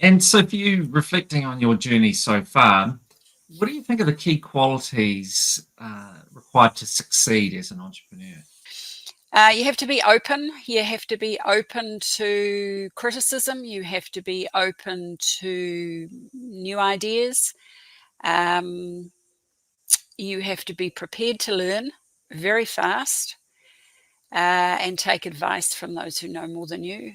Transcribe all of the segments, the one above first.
And so for you, reflecting on your journey so far, what do you think are the key qualities required to succeed as an entrepreneur? You have to be open. You have to be open to criticism. You have to be open to new ideas. Um, you have to be prepared to learn very fast and take advice from those who know more than you.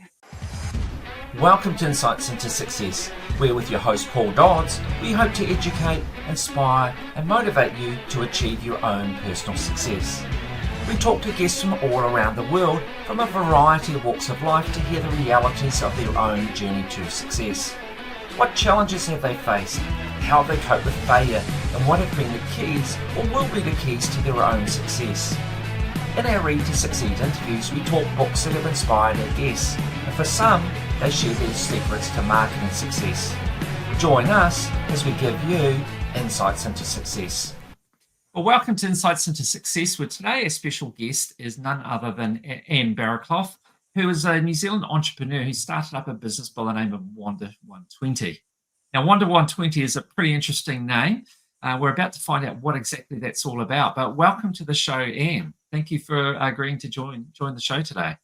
Welcome to Insights into Success. We're with your host Paul Dodds. We hope to educate, inspire and motivate you to achieve your own personal success. We talk to guests from all around the world from a variety of walks of life to hear the realities of their own journey to success. What challenges have they faced? How have they coped with failure? And what have been the keys or will be the keys to their own success? In our Read to Succeed interviews, we talk books that have inspired our guests, and for some, they share their secrets to marketing success. Join us as we give you insights into success. Well, welcome to Insights into Success, where today our special guest is none other than Barrowclough, who is a New Zealand entrepreneur who started up a business by the name of Wander 120. Now, Wander 120 is a pretty interesting name. We're about to find out what exactly that's all about. But welcome to the show, Anne. Thank you for agreeing to join the show today.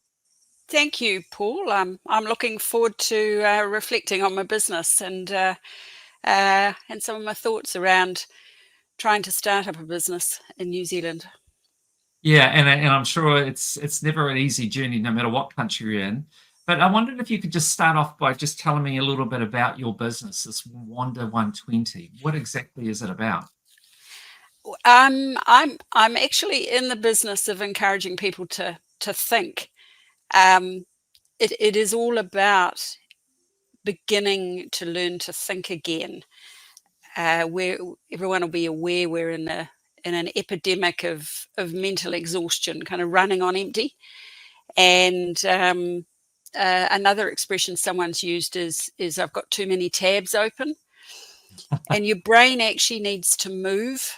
Thank you, Paul. I'm looking forward to reflecting on my business and some of my thoughts around trying to start up a business in New Zealand. Yeah, and I'm sure it's never an easy journey, no matter what country you're in. But I wondered if you could just start off by just telling me a little bit about your business, this Wander 120. What exactly is it about? I'm actually in the business of encouraging people to think. It is all about beginning to learn to think again. Where everyone will be aware we're in an epidemic of mental exhaustion, kind of running on empty. And another expression someone's used is I've got too many tabs open. And your brain actually needs to move.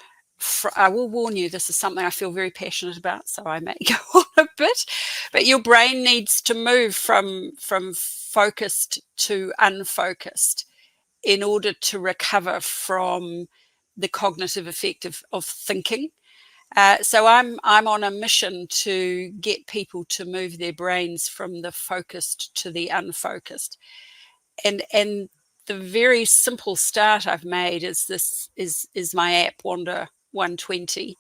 I will warn you, this is something I feel very passionate about, so I may go on a bit. But your brain needs to move from focused to unfocused in order to recover from the cognitive effect of thinking. So I'm on a mission to get people to move their brains from the focused to the unfocused. And the very simple start I've made is my app Wander 120,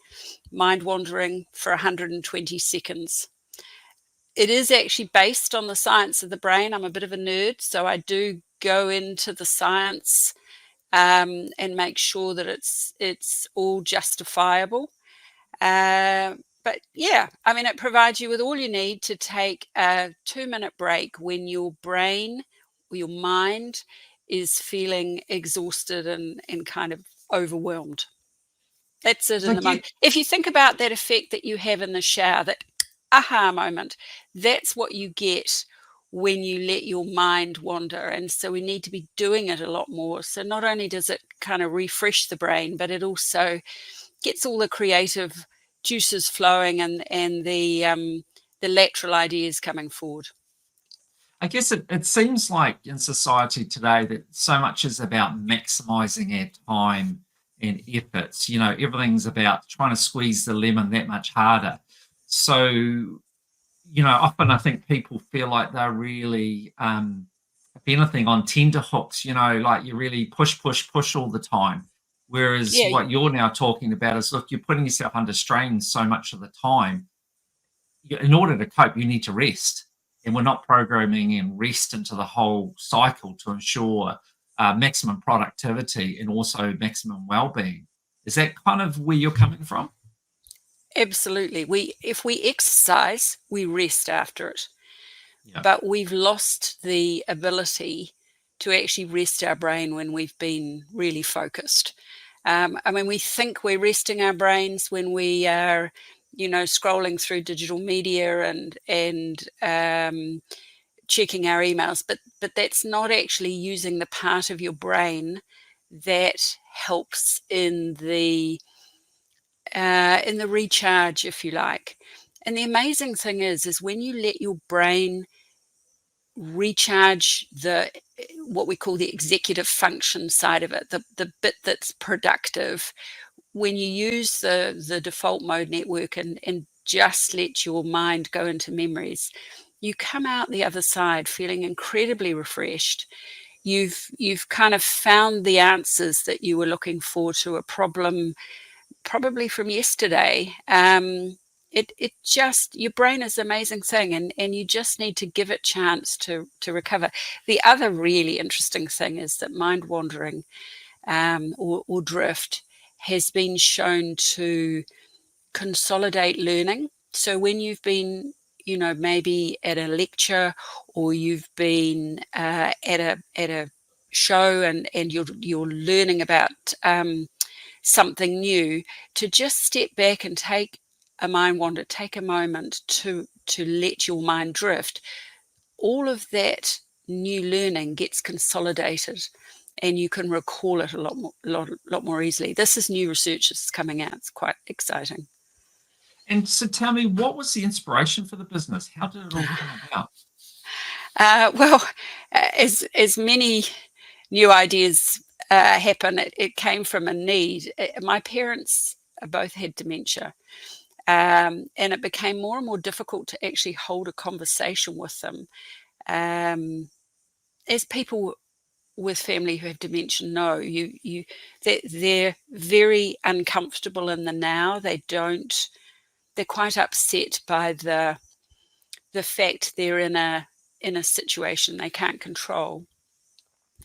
mind wandering for 120 seconds. It is actually based on the science of the brain. I'm a bit of a nerd, so I do go into the science and make sure that it's all justifiable. But yeah, I mean, it provides you with all you need to take a 2-minute break when your brain or your mind is feeling exhausted and kind of overwhelmed. That's it So in the moment. If you think about that effect that you have in the shower, that aha moment, that's what you get when you let your mind wander. And so we need to be doing it a lot more. So not only does it kind of refresh the brain, but it also gets all the creative juices flowing and the lateral ideas coming forward. I guess it seems like in society today that so much is about maximizing our time and efforts. You know, everything's about trying to squeeze the lemon that much harder. So, often I think people feel like they're really, if anything, on tenterhooks, like you really push, push, push all the time. Whereas Yeah, what you're now talking about is, look, you're putting yourself under strain so much of the time. In order to cope, you need to rest. And we're not programming in rest into the whole cycle to ensure maximum productivity and also maximum well-being. Is that kind of where you're coming from? absolutely. If we exercise, we rest after it. Yeah. But we've lost the ability to actually rest our brain when we've been really focused. I mean, we think we're resting our brains when we are, scrolling through digital media and checking our emails, but that's not actually using the part of your brain that helps in the recharge, if you like. And the amazing thing is when you let your brain recharge what we call the executive function side of it, the bit that's productive. When you use the default mode network and just let your mind go into memories, you come out the other side feeling incredibly refreshed. You've kind of found the answers that you were looking for to a problem, probably from yesterday. It just, your brain is an amazing thing, and you just need to give it chance to recover. The other really interesting thing is that mind wandering or drift has been shown to consolidate learning. So when you've been, maybe at a lecture, or you've been at a show, and you're learning about something new, to just step back and take a mind wander, take a moment to let your mind drift. All of that new learning gets consolidated, and you can recall it a lot more easily. This is new research that's coming out. It's quite exciting. And so tell me, what was the inspiration for the business? How did it all come about? Well, as many new ideas happen, it came from a need. My parents both had dementia, and it became more and more difficult to actually hold a conversation with them. As people with family who have dementia know, they're very uncomfortable in the now. They're quite upset by the fact they're in a situation they can't control.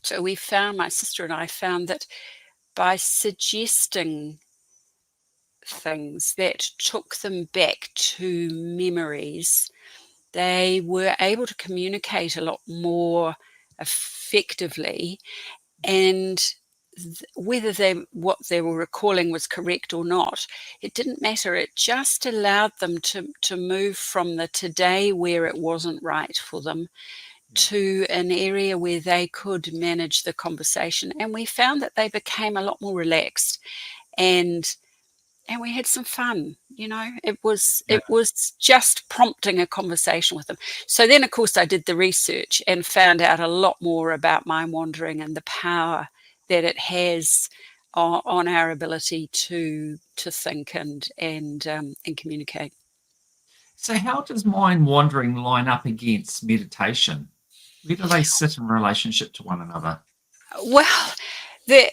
So my sister and I found that by suggesting things that took them back to memories, they were able to communicate a lot more effectively. And whether what they were recalling was correct or not, it didn't matter. It just allowed them to move from the today where it wasn't right for them to an area where they could manage the conversation. And we found that they became a lot more relaxed, and we had some fun. It was just prompting a conversation with them. So then, of course, I did the research and found out a lot more about mind wandering and the power that it has on our ability to think and communicate. So how does mind wandering line up against meditation? Where do they sit in relationship to one another? Well, they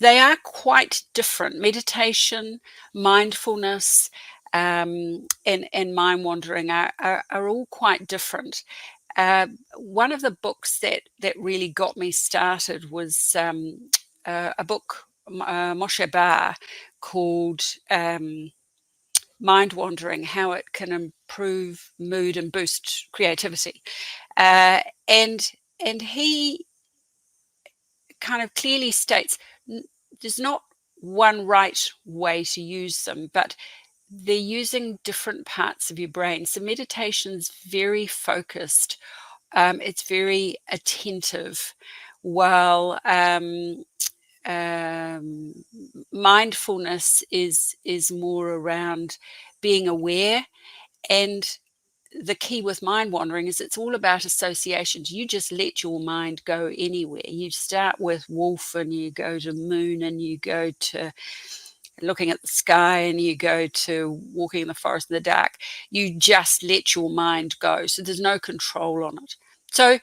are quite different. Meditation, mindfulness, and mind wandering are all quite different. One of the books that really got me started was a book, Moshe Bar, called Mind Wandering: How It Can Improve Mood and Boost Creativity. And he kind of clearly states there's not one right way to use them, but they're using different parts of your brain. So meditation's very focused. It's very attentive, while mindfulness is more around being aware. And the key with mind wandering is it's all about associations. You just let your mind go anywhere. You start with wolf, and you go to moon, and you go to looking at the sky, and you go to walking in the forest in the dark. You just let your mind go. So there's no control on it. So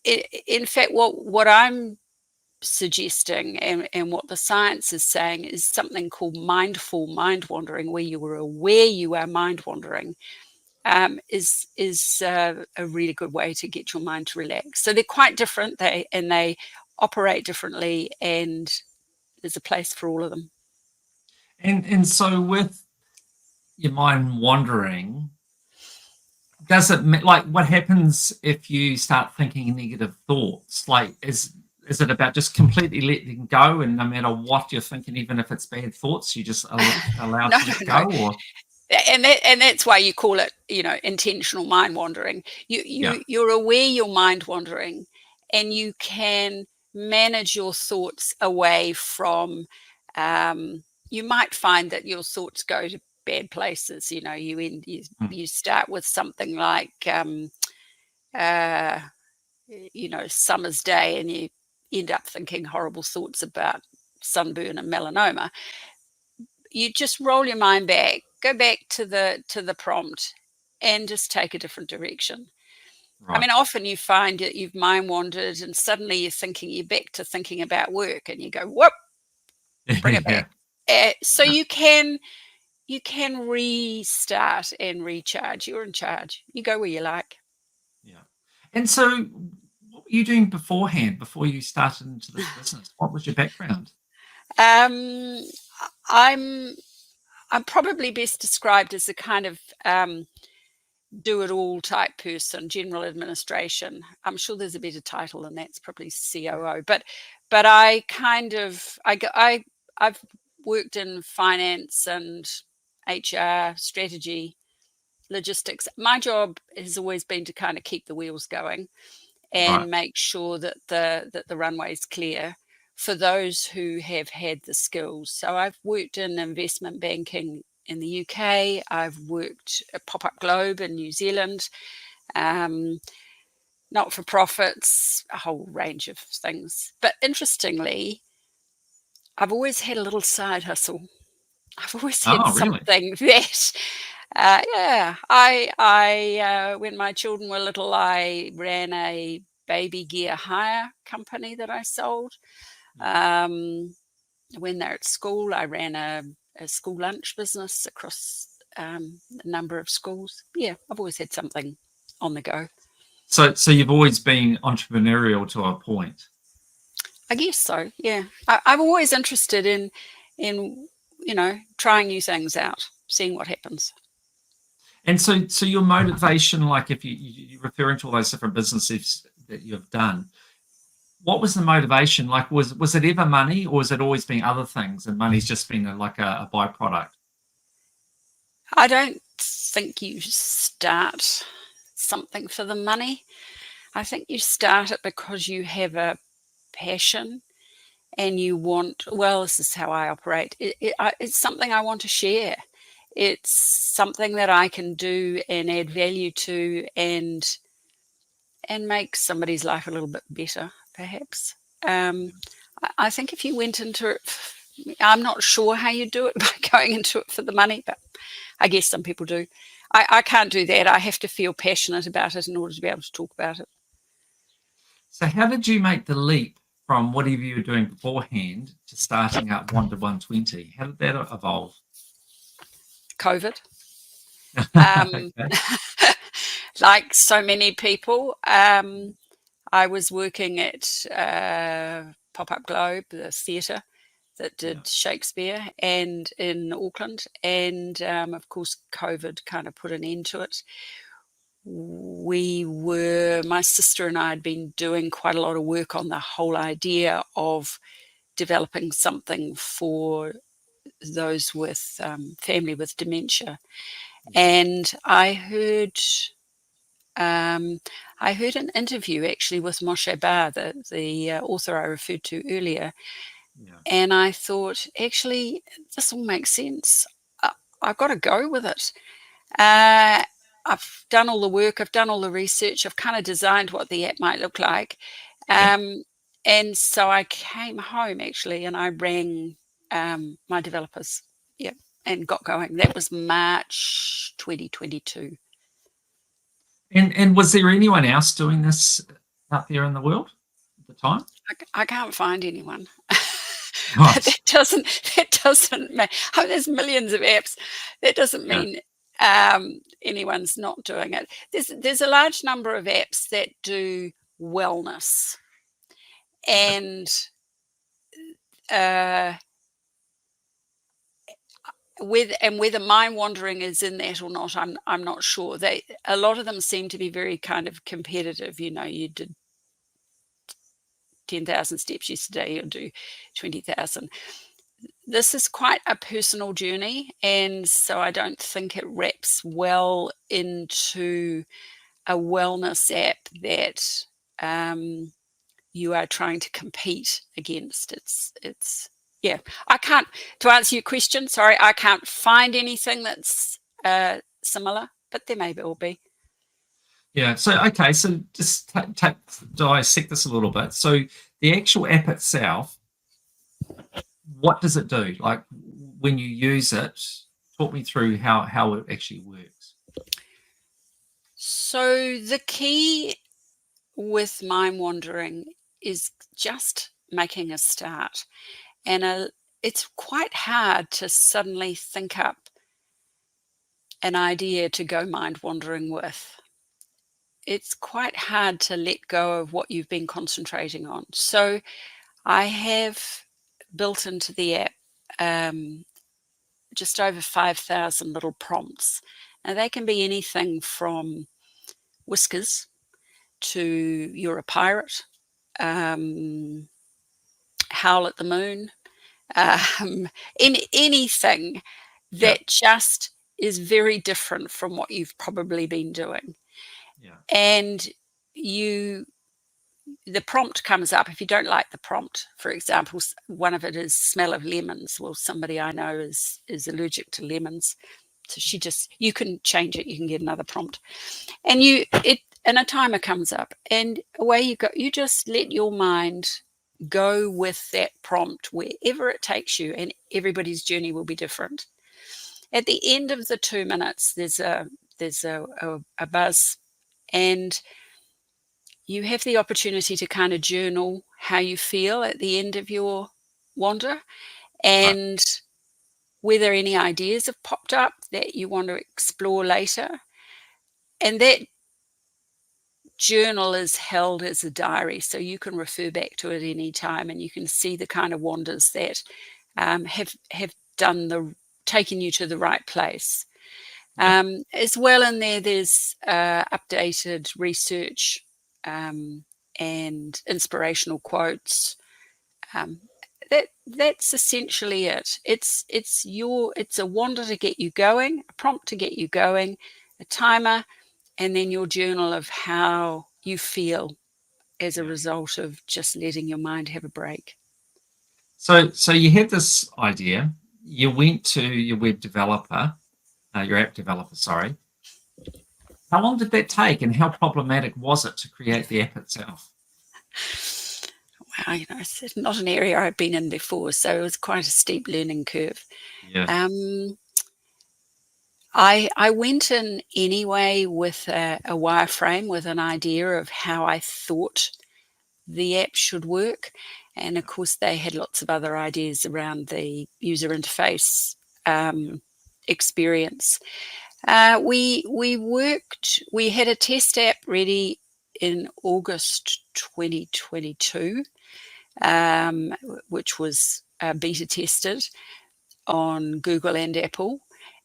in fact, what I'm suggesting, and what the science is saying, is something called mindful mind wandering, where you are aware you are mind wandering. Is a really good way to get your mind to relax. So they're quite different, they operate differently, and there's a place for all of them. And so with your mind wandering, does it, like, what happens if you start thinking negative thoughts? Like, is it about just completely letting go, and no matter what you're thinking, even if it's bad thoughts, you just allow No, to let go? no. Or And that's why you call it, intentional mind wandering. You're aware you're mind wandering, and you can manage your thoughts away from. You might find that your thoughts go to bad places. You start with something like summer's day and you end up thinking horrible thoughts about sunburn and melanoma, you just roll your mind back, go back to the prompt, and just take a different direction. I Right. mean, often you find that you've mind wandered and suddenly you're back to thinking about work, and you go, whoop, bring it Yeah. back. So you can restart and recharge. You're in charge. You go where you like. Yeah. And so, what were you doing beforehand, before you started into this business? What was your background? Um, I'm I'm probably best described as a kind of do-it-all type person, general administration. I'm sure there's a better title than that. It's probably COO. But I kind of I've worked in finance and HR, strategy, logistics. My job has always been to kind of keep the wheels going Right. and make sure that the runway is clear for those who have had the skills. So I've worked in investment banking in the UK. I've worked at Pop-Up Globe in New Zealand, not for profits, a whole range of things. But interestingly, I've always had a little side hustle. I've always had Oh, really? something that, I when my children were little, I ran a baby gear hire company that I sold. Yeah. When they're at school, I ran a school lunch business across a number of schools. Yeah, I've always had something on the go. So you've always been entrepreneurial to a point. I guess so. Yeah, I'm always interested in trying new things out, seeing what happens. And so your motivation, like if you're referring to all those different businesses that you've done, what was the motivation? Like, was it ever money, or has it always been other things, and money's just been like a byproduct? I don't think you start something for the money. I think you start it because you have a passion and you want, well, this is how I operate. It's something I want to share. It's something that I can do and add value to, and make somebody's life a little bit better, perhaps. I think if you went into it, I'm not sure how you do it by going into it for the money, but I guess some people do. I can't do that. I have to feel passionate about it in order to be able to talk about it. So how did you make the leap from whatever you were doing beforehand to starting up 1-to-120? How did that evolve? COVID. Okay. Like so many people, I was working at Pop-Up Globe, the theatre that did Yeah. Shakespeare, and in Auckland. And of course, COVID kind of put an end to it. My sister and I had been doing quite a lot of work on the whole idea of developing something for those with family with dementia. And I heard an interview actually with Moshe Bar, the author I referred to earlier, Yeah. and I thought, actually, this all makes sense. I've got to go with it. I've done all the work, I've done all the research, I've kind of designed what the app might look like. Yeah. And so I came home actually and I rang my developers, yeah, and got going. That was March 2022. And was there anyone else doing this out there in the world at the time? I can't find anyone. Right. That doesn't mean, oh, there's millions of apps. That doesn't Yeah. mean anyone's not doing it. There's a large number of apps that do wellness, and whether mind wandering is in that or not, I'm not sure. A lot of them seem to be very kind of competitive. You did 10,000 steps yesterday, you'll do 20,000. This is quite a personal journey, and so I don't think it wraps well into a wellness app that you are trying to compete against. It's yeah. I can't, to answer your question, sorry, I can't find anything that's similar, but there may well be. Yeah. So, okay. So just dissect this a little bit. So the actual app itself, what does it do? Like when you use it, talk me through how it actually works. So the key with mind wandering is just making a start. And it's quite hard to suddenly think up an idea to go mind wandering with. It's quite hard to let go of what you've been concentrating on. So I have built into the app just over 5,000 little prompts. Now, they can be anything from whiskers to you're a pirate, howl at the moon, anything Yeah. that just is very different from what you've probably been doing. Yeah. And you the prompt comes up. If you don't like the prompt, for example, one of it is smell of lemons. Well, somebody I know is allergic to lemons, so you can change it. You can get another prompt, and a timer comes up, and away you go. You just let your mind go with that prompt wherever it takes you, and everybody's journey will be different. At the end of the 2 minutes, there's a buzz, and you have the opportunity to kind of journal how you feel at the end of your wander, Right. and whether any ideas have popped up that you want to explore later. And that journal is held as a diary, so you can refer back to it any time, and you can see the kind of wanders that have taken you to the right place. Yeah. As well, in there's updated research and inspirational quotes. That's essentially it. It's a wander to get you going, a prompt to get you going, a timer, and then your journal of how you feel as a Yeah. result of just letting your mind have a break. So you had this idea. You went to your your app developer, sorry. How long did that take, and how problematic was it to create the app itself? Wow, it's not an area I've been in before, so it was quite a steep learning curve. Yeah. Um, I went in anyway with a wireframe with an idea of how I thought the app should work. And of course, they had lots of other ideas around the user interface experience. We had a test app ready in August 2022, which was beta tested on Google and Apple.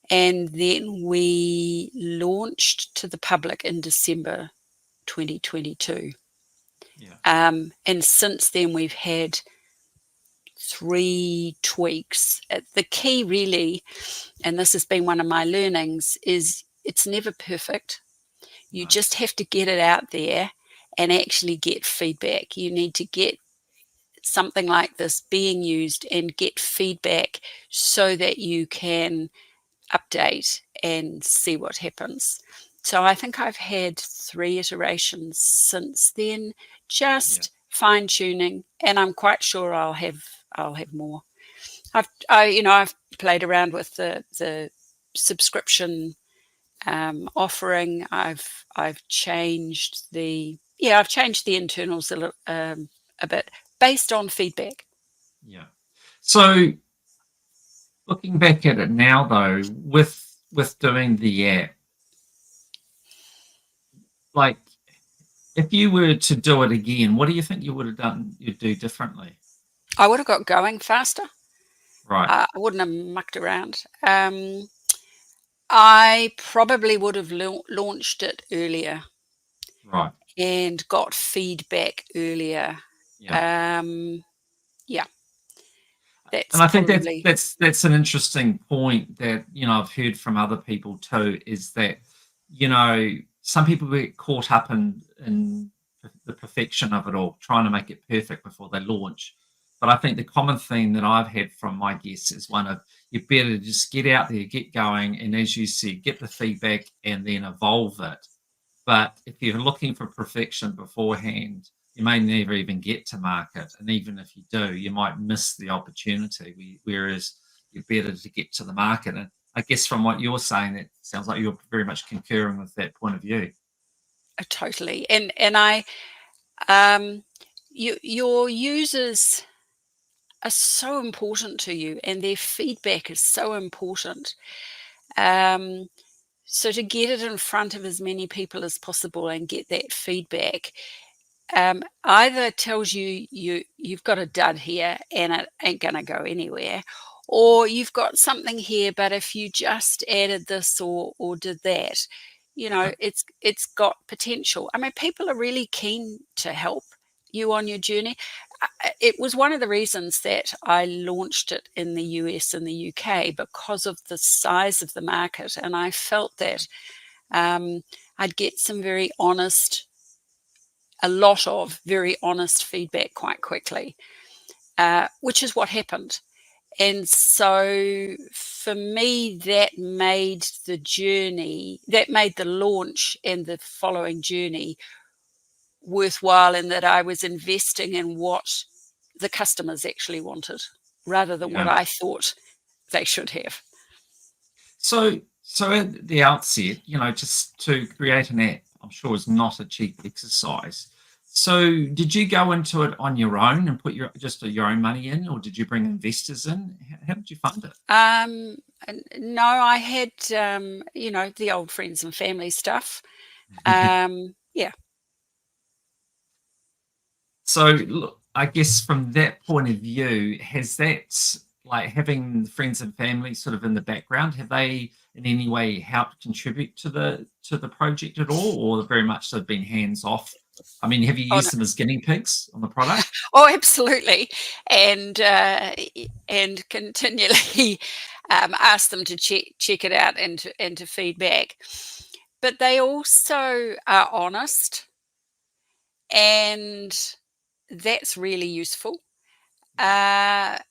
And then we launched to the public in December 2022. Yeah. And since then, we've had 3 tweaks. The key, really, and this has been one of my learnings, is it's never perfect. You No. just have to get it out there and actually get feedback. You need to get something like this being used and get feedback so that you can update and see what happens. So I think I've had 3 iterations since then, just fine tuning, and I'm quite sure I'll have more. I've played around with the subscription offering. I've changed the internals a bit based on feedback. Yeah. So looking back at it now, though, with doing the app, like if you were to do it again, what do you think you would have done? You'd do differently, I would have got going faster. right? I wouldn't have mucked around. I probably would have launched it earlier Right. and got feedback earlier. Yeah. Yeah, that's And I think probably. that's an interesting point that I've heard from other people too, is that some people get caught up in the perfection of it all, trying to make it perfect before they launch. But I think the common theme that I've had from my guests is one of, you better just get out there, get going, and as you said, get the feedback and then evolve it. But if you're looking for perfection beforehand, you may never even get to market. And even if you do, you might miss the opportunity. Whereas you're better to get to the market. And I guess from what you're saying, it sounds like you're very much concurring with that point of view. Totally. And your users are so important to you, and their feedback is so important. So to get it in front of as many people as possible and get that feedback, either tells you've got a dud here and it ain't going to go anywhere, or you've got something here, but if you just added this or did that, it's got potential. I mean, people are really keen to help you on your journey. It was one of the reasons that I launched it in the US and the UK, because of the size of the market, and I felt that I'd get a lot of very honest feedback quite quickly, which is what happened. And so for me, that made the launch and the following journey worthwhile, in that I was investing in what the customers actually wanted rather than what Yeah. I thought they should have. So at the outset, just to create an app, I'm sure is not a cheap exercise. So did you go into it on your own and put your own money in, or did you bring investors in? How did you fund it? No, I had, the old friends and family stuff. Yeah. So look, I guess from that point of view, has that, like, having friends and family sort of in the background, have they in any way helped contribute to the project at all, or very much they've been hands off? I mean, have you Oh, used no. them as guinea pigs on the product? Oh, absolutely. And continually ask them to check it out and to feedback. But they also are honest, and that's really useful. And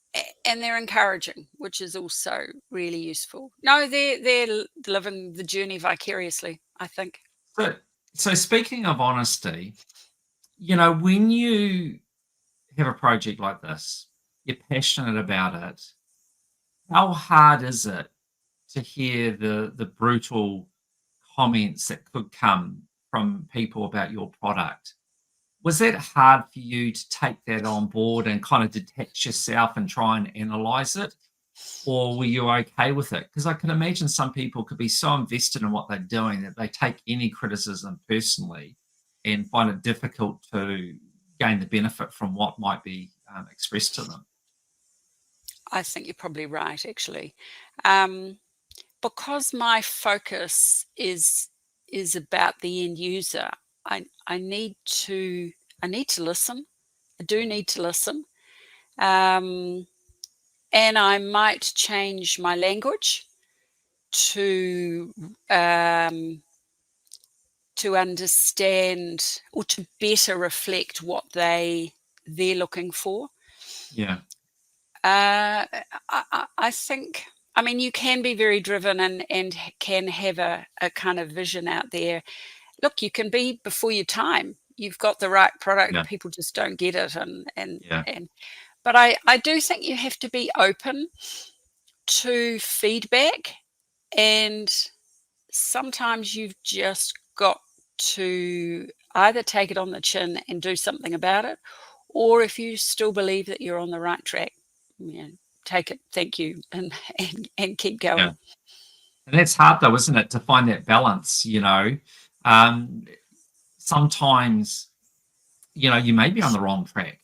they're encouraging, which is also really useful. No, they're living the journey vicariously, I think. So speaking of honesty, when you have a project like this, you're passionate about it. How hard is it to hear the brutal comments that could come from people about your product? Was that hard for you to take that on board and kind of detach yourself and try and analyze it? Or were you okay with it? Because I can imagine some people could be so invested in what they're doing that they take any criticism personally and find it difficult to gain the benefit from what might be expressed to them. I think you're probably right, actually. Um, because my focus is about the end user, I need to listen. I do need to listen. Um, and I might change my language to understand, or to better reflect what they're looking for. Yeah. I think, I mean, you can be very driven and can have a kind of vision out there. Look, you can be before your time. You've got the right product, Yeah. people just don't get it, Yeah. but I do think you have to be open to feedback, and sometimes you've just got to either take it on the chin and do something about it, or if you still believe that you're on the right track, take it, thank you, and keep going. Yeah. And that's hard though, isn't it, to find that balance, Um, sometimes, you may be on the wrong track.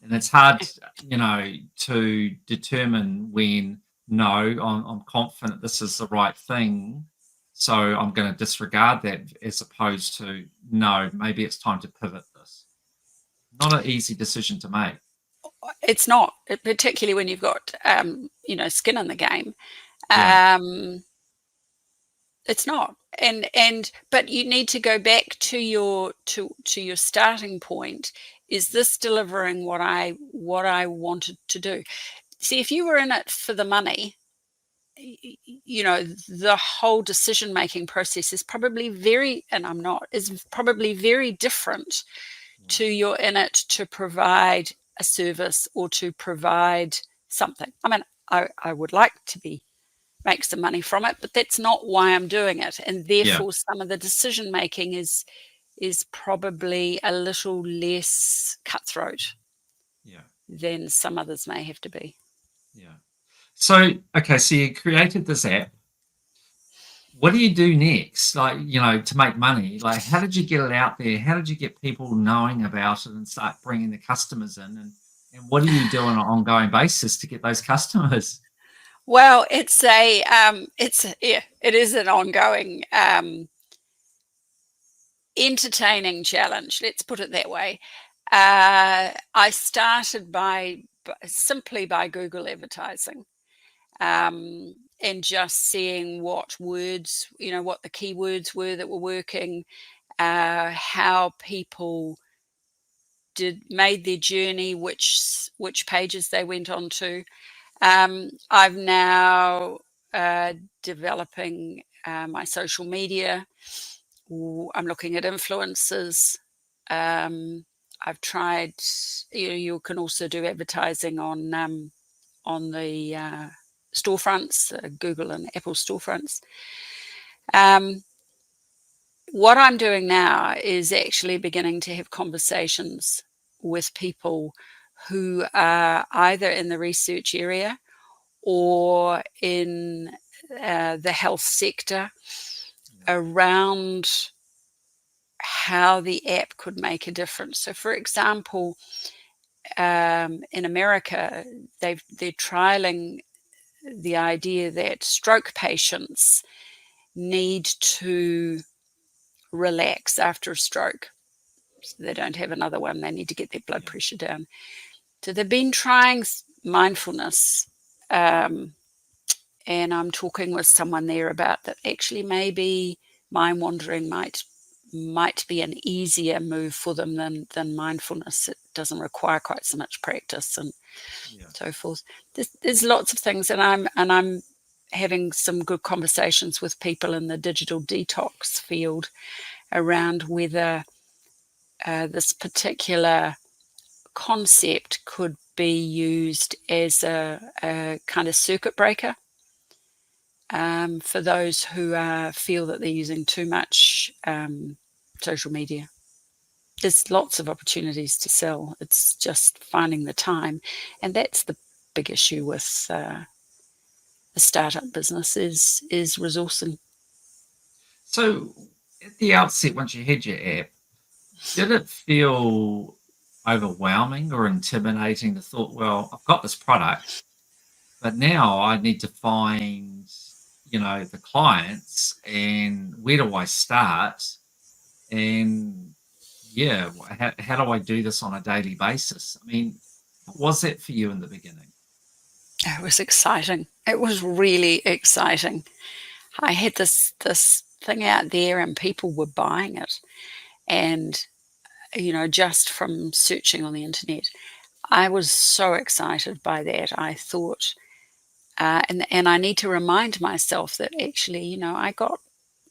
And it's hard, to determine when, no, I'm confident this is the right thing, so I'm going to disregard that, as opposed to, no, maybe it's time to pivot this. Not an easy decision to make. It's not, particularly when you've got skin in the game. Yeah. It's not, but you need to go back to your starting point. Is this delivering what I wanted to do? See, if you were in it for the money, you know, the whole decision-making process is probably very different to you're in it to provide a service or to provide something. I mean, I would like to make some money from it, but that's not why I'm doing it. And Yeah. therefore some of the decision making is probably a little less cutthroat Yeah. than some others may have to be. Yeah. So, okay, so you created this app. What do you do next? Like, you know, to make money? Like, how did you get it out there? How did you get people knowing about it and start bringing the customers in? And what do you do on an ongoing basis to get those customers? Well, it is an ongoing entertaining challenge. Let's put it that way. I started simply by Google advertising, and just seeing what words, you know, what the keywords were that were working, how people made their journey, which pages they went on to. I've now developing my social media. I'm looking at influencers. I've tried. You can also do advertising on the storefronts, Google and Apple storefronts. What I'm doing now is actually beginning to have conversations with people who are either in the research area or in the health sector around how the app could make a difference. So, for example, in America, they're trialing the idea that stroke patients need to relax after a stroke. So they don't have another one. They need to get their blood pressure down. So they've been trying mindfulness, and I'm talking with someone there about that. Actually, maybe mind wandering might be an easier move for them than mindfulness. It doesn't require quite so much practice and so forth. There's lots of things, and I'm having some good conversations with people in the digital detox field around whether this particular concept could be used as a kind of circuit breaker for those who feel that they're using too much social media. There's lots of opportunities to sell. It's just finding the time, and that's the big issue with a startup business is resourcing. So, at the outset, once you had your app, did it feel overwhelming or intimidating? The thought, well, I've got this product, but now I need to find, you know, the clients, and where do I start? And yeah, how do I do this on a daily basis? I mean, what was it for you in the beginning? It was exciting. It was really exciting. I had this thing out there and people were buying it. And, you know, just from searching on the internet, I was so excited by that. I thought, and I need to remind myself that actually, you know, I got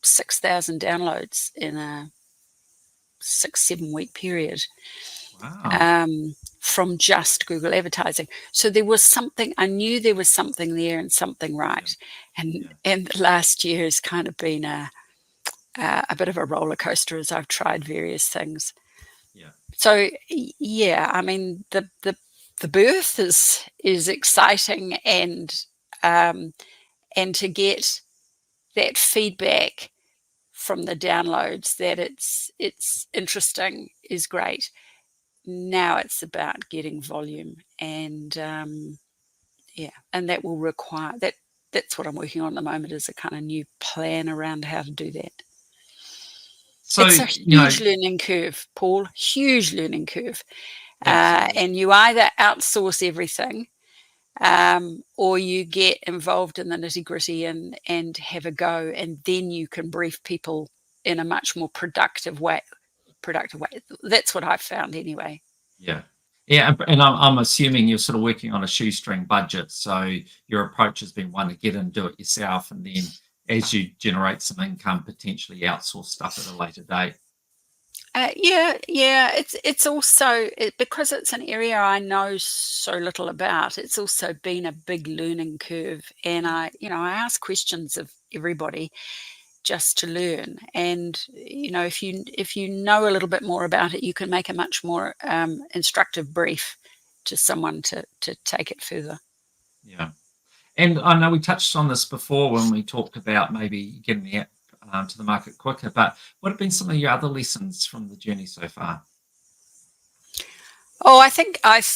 6,000 downloads in a 6-7 week period. Wow. From just Google advertising. So there was something, I knew there was something there and something right. And the last year has kind of been a bit of a roller coaster as I've tried various things. Yeah. So yeah, I mean the birth is exciting, and to get that feedback from the downloads that it's interesting is great. Now it's about getting volume, and and that will require that. That's what I'm working on at the moment, is a kind of new plan around how to do that. So, It's a you know, huge learning curve, Paul, huge learning curve. absolutely. And you either outsource everything, or you get involved in the nitty gritty and have a go, and then you can brief people in a much more productive way. That's what I've found anyway. Yeah. Yeah, and I'm assuming you're sort of working on a shoestring budget, so your approach has been one to get in and do it yourself, and then as you generate some income, potentially outsource stuff at a later date. Yeah. It's also because it's an area I know so little about. It's also been a big learning curve, and I ask questions of everybody just to learn. And if you know a little bit more about it, you can make a much more instructive brief to someone to take it further. Yeah. And I know we touched on this before when we talked about maybe getting the app to the market quicker, but what have been some of your other lessons from the journey so far? Oh, I think I've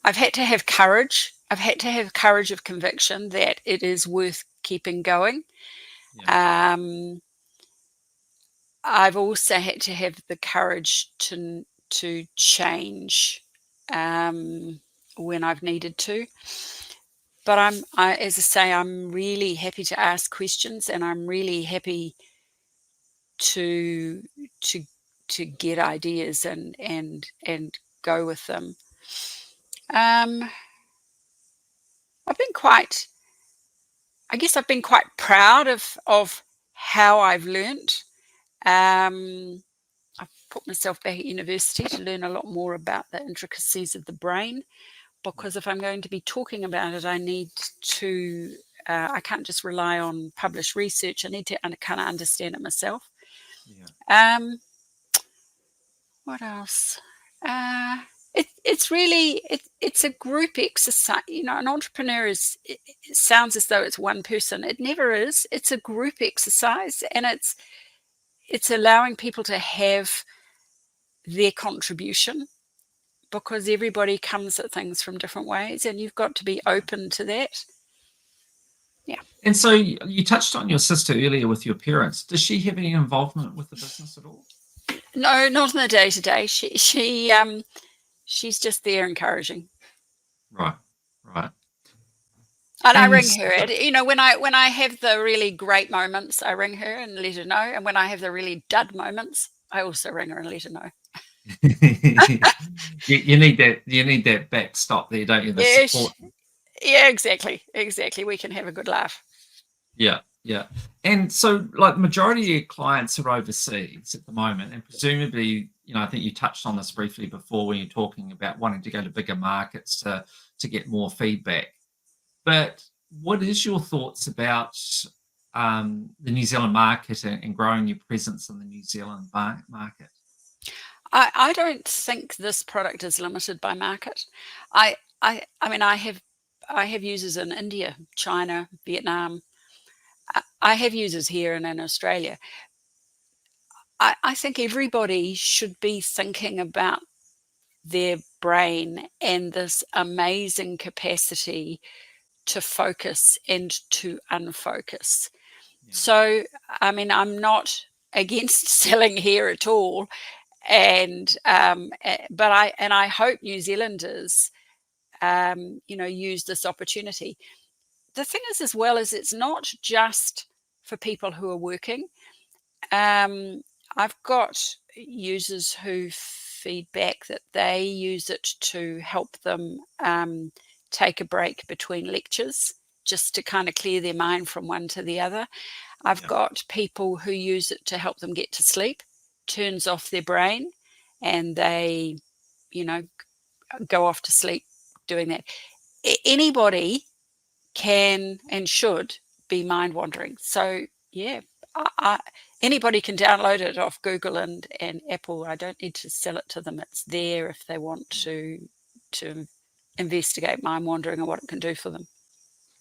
had to have courage. I've had to have courage of conviction that it is worth keeping going. Yeah. Um, I've also had to have the courage to change when I've needed to. But as I say, I'm really happy to ask questions, and I'm really happy to to to get ideas and go with them. Um, I've been quite, I guess, I've been quite proud of how I've learnt. Um, I've put myself back at university to learn a lot more about the intricacies of the brain, because if I'm going to be talking about it, I need to. I can't just rely on published research. I need to kind of understand it myself. Yeah. What else? Uh, it's really it's a group exercise. An entrepreneur it sounds as though it's one person. It never is. It's a group exercise, and it's allowing people to have their contribution, because everybody comes at things from different ways, and you've got to be open to that. Yeah. And so you touched on your sister earlier with your parents. Does she have any involvement with the business at all? No, not in the day to day. She's just there encouraging. Right, right. And I And ring her. When I have the really great moments, I ring her and let her know. And when I have the really dud moments, I also ring her and let her know. you need that. You need that backstop there, don't you? The Yes. support. Yeah, exactly. We can have a good laugh. Yeah, yeah. And so, like, majority of your clients are overseas at the moment, and presumably, I think you touched on this briefly before when you're talking about wanting to go to bigger markets to get more feedback. But what is your thoughts about the New Zealand market and growing your presence in the New Zealand market? I don't think this product is limited by market. I mean, I have users in India, China, Vietnam. I have users here and in Australia. I think everybody should be thinking about their brain and this amazing capacity to focus and to unfocus. Yeah, So, I mean, I'm not against selling here at all, but I hope New Zealanders, use this opportunity. The thing is, as well, is it's not just for people who are working. Um, I've got users who feedback that they use it to help them take a break between lectures, just to kind of clear their mind from one to the other. I've yeah, got people who use it to help them get to sleep, turns off their brain, and they, you know, go off to sleep doing that. Anybody can and should be mind wandering. So, yeah, I, anybody can download it off Google and Apple. I don't need to sell it to them. It's there if they want yeah. to investigate mind wandering and what it can do for them.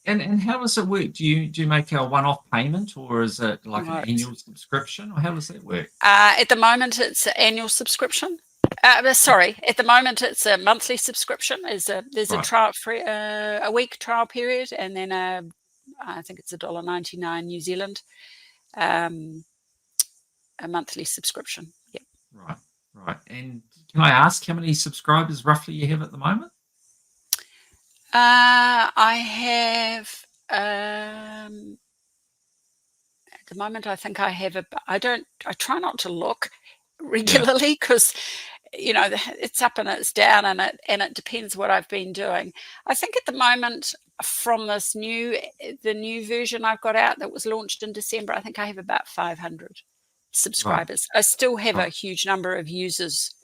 And how does it work? Do you make a one-off payment, or is it like an Right. annual subscription, or how does that work? At the moment, it's an annual subscription. Sorry, at the moment it's a monthly subscription. There's a Right. trial free a week trial period, and then I think it's $1.99 New Zealand, um, a monthly subscription. Yeah. Right, right. And can I ask how many subscribers roughly you have at the moment? I have at the moment I think I have I try not to look Yeah, regularly, because it's up and it's down, and it depends what I've been doing. I think at the moment, from the new version I've got out that was launched in December, I think I have about 500 subscribers. Right. I still have a Right. huge number of users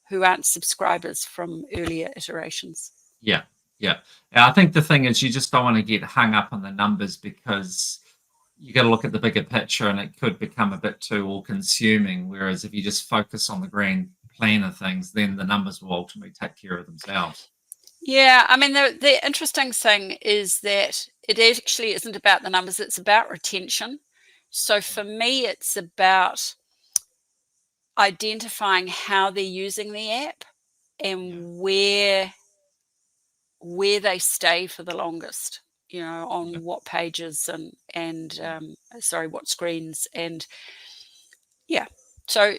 who aren't subscribers from earlier iterations. Yeah. Yeah. And I think the thing is, you just don't want to get hung up on the numbers, because you got to look at the bigger picture, and it could become a bit too all-consuming. Whereas if you just focus on the grand plan of things, then the numbers will ultimately take care of themselves. Yeah, I mean, the interesting thing is that it actually isn't about the numbers, it's about retention. So for me, it's about identifying how they're using the app and where they stay for the longest, on what pages and what screens. And yeah, so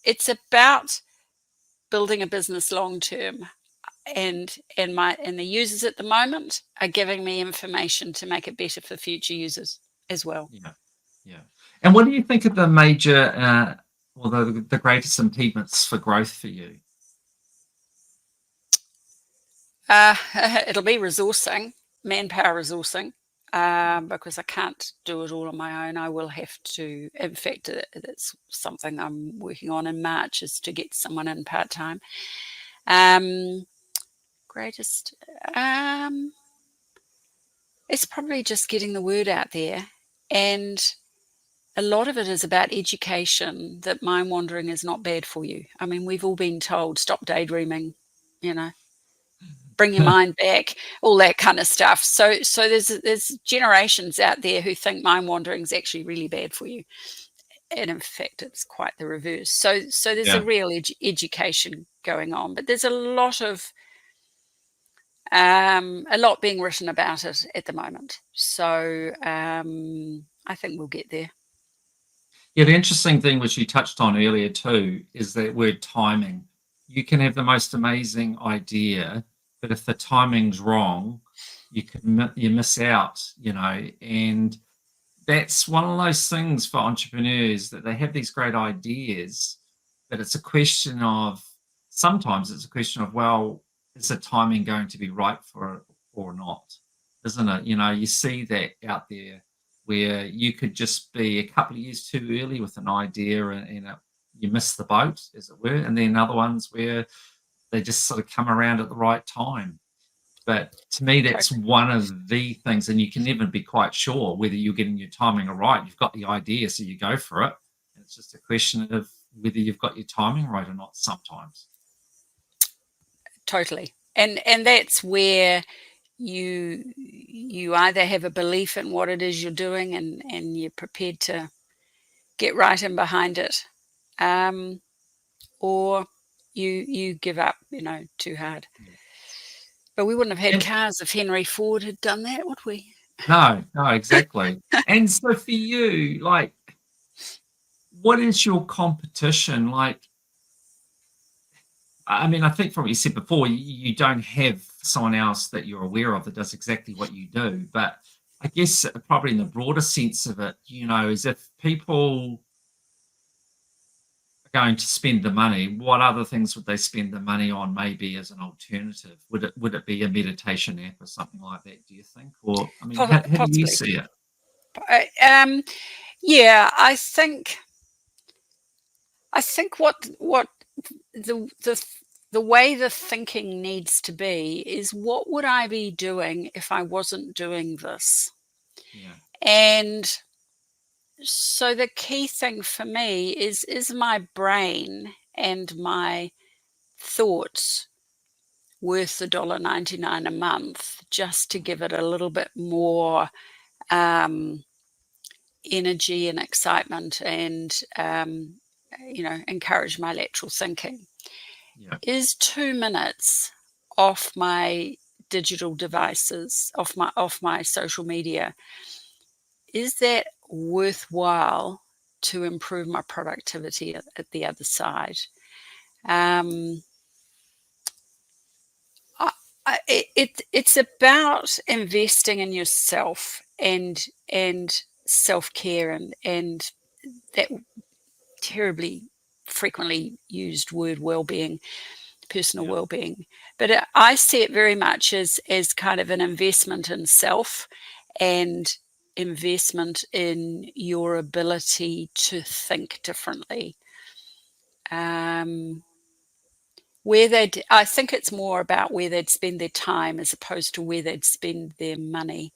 it's about building a business long term. And the users at the moment are giving me information to make it better for future users as well. Yeah. Yeah. And what do you think are the major, or the greatest impediments for growth for you? It'll be resourcing, manpower resourcing, because I can't do it all on my own. I will have to. In fact, that's something I'm working on in March, is to get someone in part-time. Greatest, it's probably just getting the word out there, and a lot of it is about education, that mind wandering is not bad for you. I mean, we've all been told, stop daydreaming, bring your mind back, all that kind of stuff. So there's generations out there who think mind wandering is actually really bad for you. And in fact, it's quite the reverse. So there's a real education going on, but there's a lot being written about it at the moment. So I think we'll get there. Yeah, the interesting thing, which you touched on earlier too, is that word timing. You can have the most amazing idea, but if the timing's wrong, you miss out, and that's one of those things for entrepreneurs, that they have these great ideas, but sometimes it's a question of, well, is the timing going to be right for it or not? Isn't it? You see that out there, where you could just be a couple of years too early with an idea, and you miss the boat, as it were. And then other ones where they just sort of come around at the right time. But to me, that's one of the things, and you can never be quite sure whether you're getting your timing right. You've got the idea, so you go for it. And it's just a question of whether you've got your timing right or not sometimes. Totally. And that's where you either have a belief in what it is you're doing, and you're prepared to get right in behind it, or you give up, too hard. But we wouldn't have had cars if Henry Ford had done that, would we? No, exactly. And so for you, what is your competition like? I mean, I think from what you said before, you don't have someone else that you're aware of that does exactly what you do. But I guess probably in the broader sense of it, is if people are going to spend the money, what other things would they spend the money on, maybe as an alternative? Would it be a meditation app or something like that, do you think? Or, I mean, how do you see it? Yeah, I think what the way the thinking needs to be is, what would I be doing if I wasn't doing this? Yeah. And so the key thing for me is my brain and my thoughts worth $1.99 a month, just to give it a little bit more energy and excitement, and encourage my lateral thinking? Yeah. Is 2 minutes off my digital devices, off my social media, is that worthwhile to improve my productivity at the other side? It's about investing in yourself, and self-care, and that terribly frequently used word well-being, personal well-being. But I see it very much as kind of an investment in self and investment in your ability to think differently. I think it's more about where they'd spend their time as opposed to where they'd spend their money.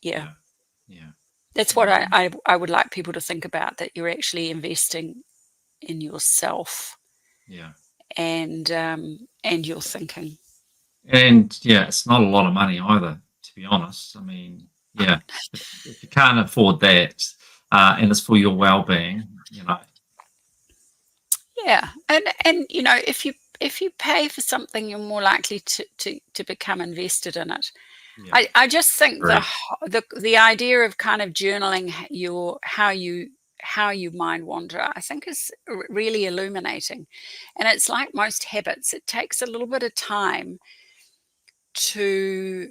Yeah. That's what I would like people to think about, that you're actually investing in yourself. And your thinking. And it's not a lot of money either, to be honest. I mean, if you can't afford that, and it's for your well-being, Yeah, and if you pay for something, you're more likely to become invested in it. I just think the idea of kind of journaling how you mind wander, I think, is really illuminating. And it's like most habits, it takes a little bit of time to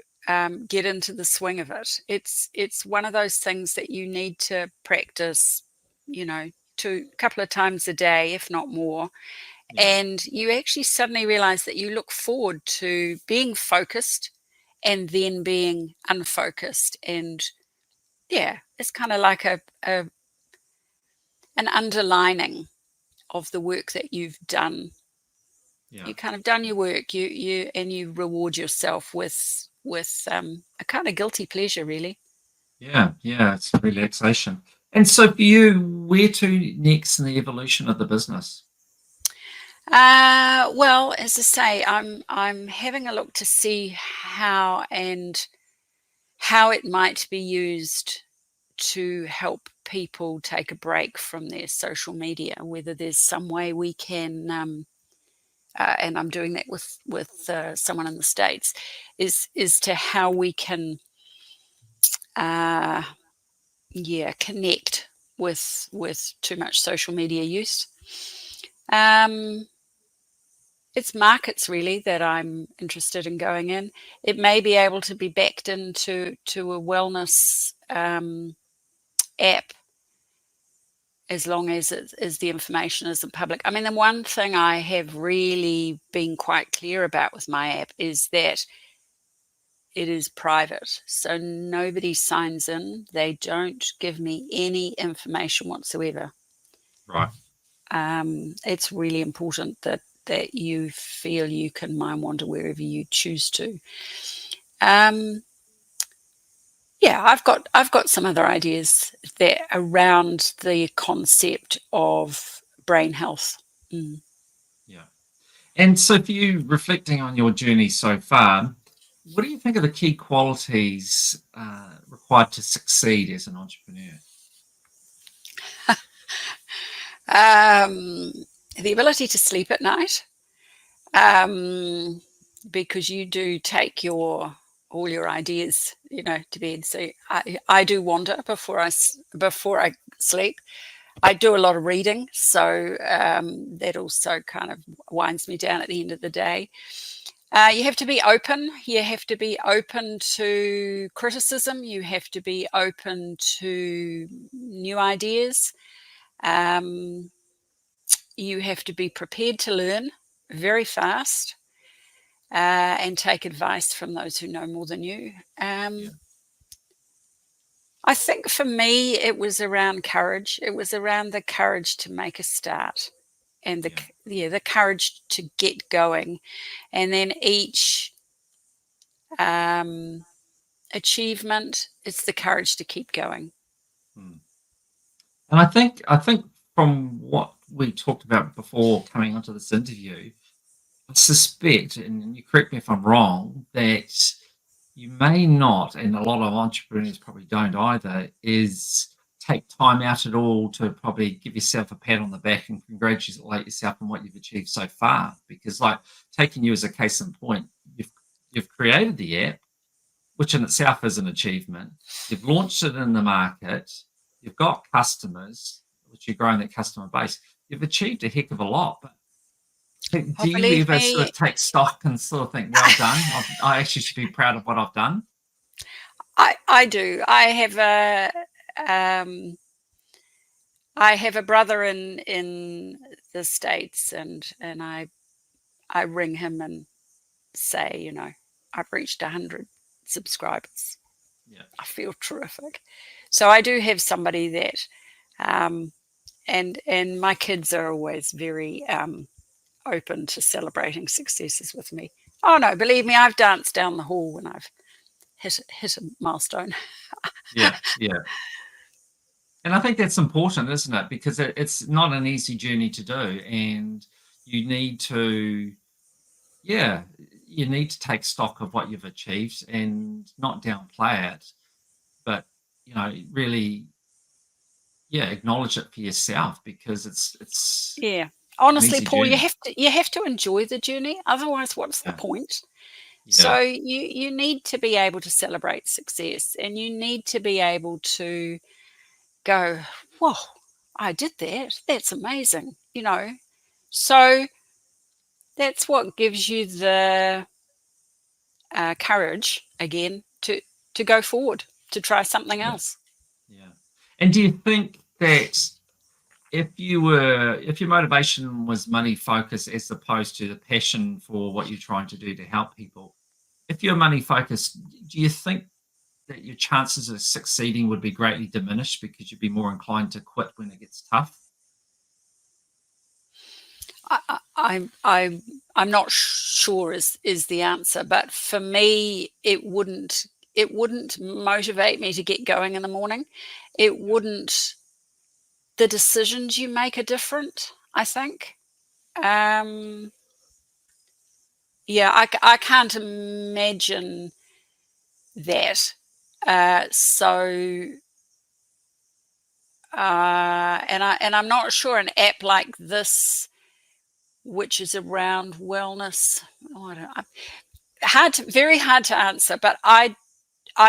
get into the swing of it. It's one of those things that you need to practice, a couple of times a day, if not more. And you actually suddenly realize that you look forward to being focused and then being unfocused. And it's kind of like an underlining of the work that you've done. You kind of done your work, you reward yourself with a kind of guilty pleasure, really. It's relaxation. And so for you, where to next in the evolution of the business? Well, as I say, I'm having a look to see how it might be used to help people take a break from their social media, whether there's some way we can, and I'm doing that with someone in the States, is to how we can connect with too much social media use. It's markets really that I'm interested in going in. It may be able to be backed into a wellness app, as long as the information isn't public. I mean, the one thing I have really been quite clear about with my app is that it is private. So nobody signs in. They don't give me any information whatsoever. Right. It's really important that you feel you can mind wander wherever you choose to. I've got some other ideas there around the concept of brain health. And so for you, reflecting on your journey so far, what do you think are the key qualities required to succeed as an entrepreneur? The ability to sleep at night, because you do take all your ideas, to bed. So I do wander before I sleep. I do a lot of reading, so that also kind of winds me down at the end of the day. You have to be open. You have to be open to criticism. You have to be open to new ideas. You have to be prepared to learn very fast and take advice from those who know more than you. I think for me, it was around courage. It was around the courage to make a start and the courage to get going. And then each achievement, it's the courage to keep going. And I think from what we talked about before coming onto this interview, I suspect, and you correct me if I'm wrong, that you may not, and a lot of entrepreneurs probably don't either, is take time out at all to probably give yourself a pat on the back and congratulate yourself on what you've achieved so far. Because, like, taking you as a case in point, you've created the app, which in itself is an achievement. You've launched it in the market. You've got customers, which you're growing that customer base. You've achieved a heck of a lot. But do you ever sort of take stock and sort of think, well done, I actually should be proud of what I've done? I have a brother in the States, and I ring him and say, you know, I've reached 100 subscribers. Yeah. I feel terrific. So I do have somebody that, and my kids are always very open to celebrating successes with me. Oh no, believe me, I've danced down the hall when I've hit a milestone. Yeah. Yeah. And I think that's important, isn't it? Because it's not an easy journey to do, and you need to, yeah, you need to take stock of what you've achieved and not downplay it, but really, yeah, acknowledge it for yourself, because it's Yeah. an Honestly, easy Paul, journey. you have to enjoy the journey. Otherwise, what's the Yeah, point? yeah, So you need to be able to celebrate success, and you need to be able to go, whoa, I did that. That's amazing. You know. So that's what gives you the courage again to go forward, to try something yeah, else. yeah. And do you think that if your motivation was money focused as opposed to the passion for what you're trying to do to help people, if you're money focused, do you think that your chances of succeeding would be greatly diminished because you'd be more inclined to quit when it gets tough? I'm not sure is the answer, but for me, it wouldn't motivate me to get going in the morning. It Yeah, wouldn't. The decisions you make are different, I think. Um, yeah, I can't imagine that. So, and I'm not sure an app like this, which is around wellness. Oh, I don't, very hard to answer, but I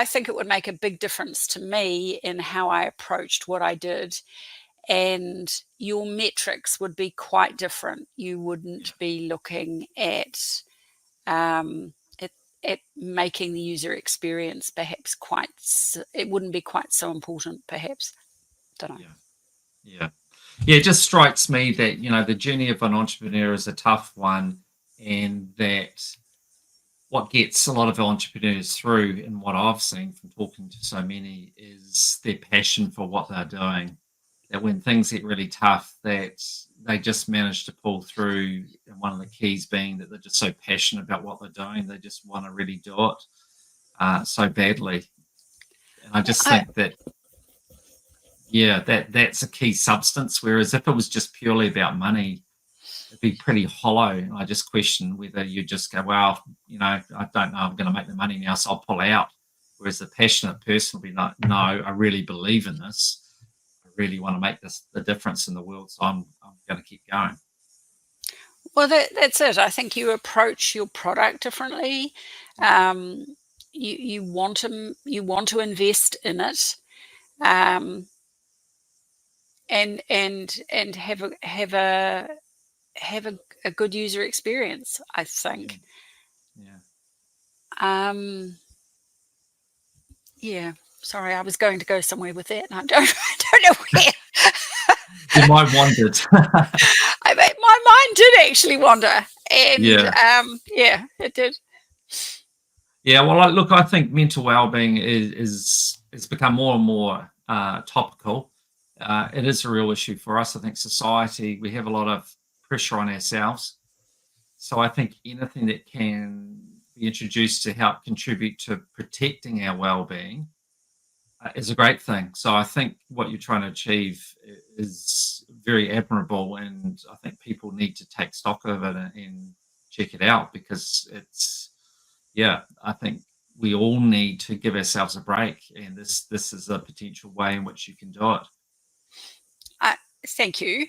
think it would make a big difference to me in how I approached what I did, and your metrics would be quite different. You yeah, wouldn't be looking um, at at making the user experience perhaps it wouldn't be quite so important, perhaps. Don't know. yeah, yeah. Yeah, it just strikes me that, the journey of an entrepreneur is a tough one, and that what gets a lot of entrepreneurs through, and what I've seen from talking to so many, is their passion for what they're doing. That when things get really tough, that they just manage to pull through. And one of the keys being that they're just so passionate about what they're doing, they just want to really do it so badly. And I Yeah, just think that, yeah, that's a key substance. Whereas if it was just purely about money, it'd be pretty hollow. And I just question whether you just go, well, I don't know, I'm going to make the money now, so I'll pull out. Whereas the passionate person will be like, no, I really believe in this. I really want to make this the difference in the world, so I'm going to keep going. well, that's it. I think you approach your product differently. Um, you want to invest in it, um, and have a good user experience, I Yeah, think. yeah. Um, yeah. Sorry, I was going to go somewhere with that, and I don't I don't know where. Your mind wandered. My mind did actually wander, and Yeah. yeah, it did. Yeah, well, look, I think mental well-being is it's become more and more topical. It is a real issue for us. I think society, we have a lot of pressure on ourselves. So I think anything that can be introduced to help contribute to protecting our well-being is a great thing. So I think what you're trying to achieve is very admirable, and I think people need to take stock of it and check it out, because yeah, I think we all need to give ourselves a break, and this is a potential way in which you can do it. I, Thank you.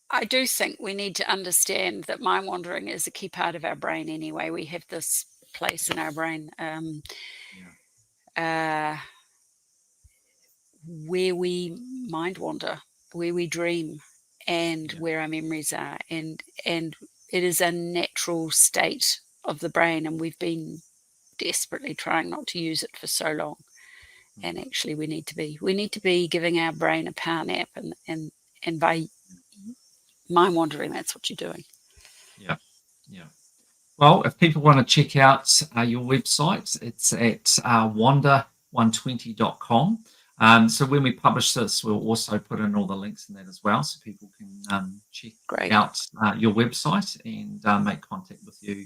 I do think we need to understand that mind wandering is a key part of our brain anyway. We have this place in our brain, Yeah, uh, where we mind wander, where we dream, and yeah, where our memories are, and it is a natural state of the brain, and we've been desperately trying not to use it for so long. And actually, we need to be giving our brain a power nap, and by mind wandering, that's what you're doing. Yeah, yeah. Well, if people want to check out your website, it's at wander120.com. So when we publish this, we'll also put in all the links in that as well, so people can check out your website and make contact with you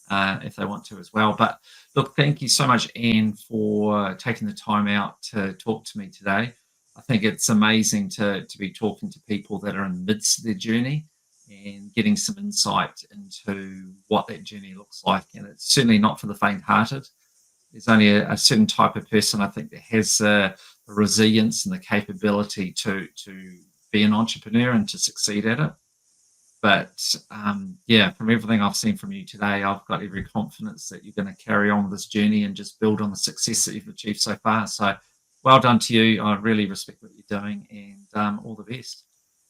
if they want to as well. But look, thank you so much, Anne, for taking the time out to talk to me today. I think it's amazing to be talking to people that are in the midst of their journey and getting some insight into what that journey looks like. And it's certainly not for the faint-hearted. There's only a certain type of person, I think, that has the resilience and the capability to be an entrepreneur and to succeed at it. But yeah, from everything I've seen from you today, I've got every confidence that you're going to carry on with this journey and just build on the success that you've achieved so far. So well done to you. I really respect what you're doing, and all the best.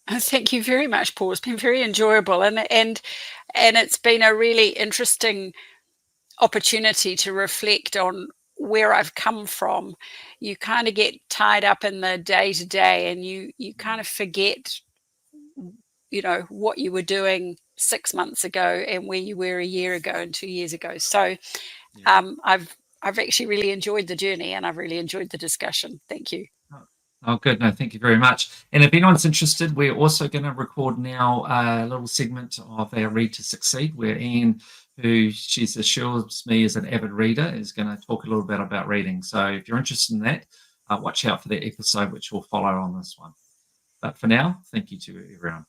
Thank you very much, Paul. It's been very enjoyable, and it's been a really interesting opportunity to reflect on where I've come from. You kind of get tied up in the day-to-day, and you kind of forget, what you were doing 6 months ago and where you were a year ago and 2 years ago. So I've actually really enjoyed the journey, and I've really enjoyed the discussion. Thank you. Oh, good. No, thank you very much. And if anyone's interested, we're also going to record now a little segment of our Read to Succeed, where Anne, who she assures me is an avid reader, is going to talk a little bit about reading. So if you're interested in that, watch out for that episode, which will follow on this one. But for now, thank you to everyone.